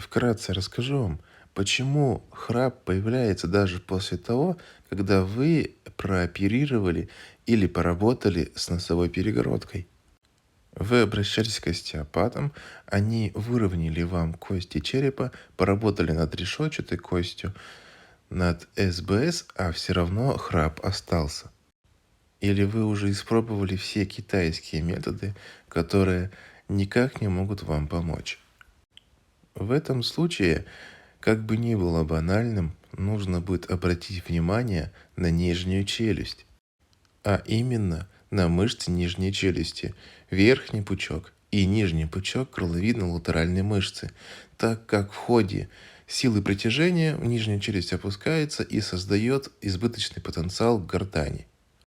Вкратце расскажу вам, почему храп появляется даже после того, когда вы прооперировали или поработали с носовой перегородкой. Вы обращались к остеопатам, они выровняли вам кости черепа, поработали над решетчатой костью, над СБС, а все равно храп остался. Или вы уже испробовали все китайские методы, которые никак не могут вам помочь. В этом случае, как бы ни было банальным, нужно будет обратить внимание на нижнюю челюсть, а именно на мышцы нижней челюсти, верхний пучок и нижний пучок крыловидно-латеральной мышцы, так как в ходе силы притяжения нижняя челюсть опускается и создает избыточный потенциал гортани.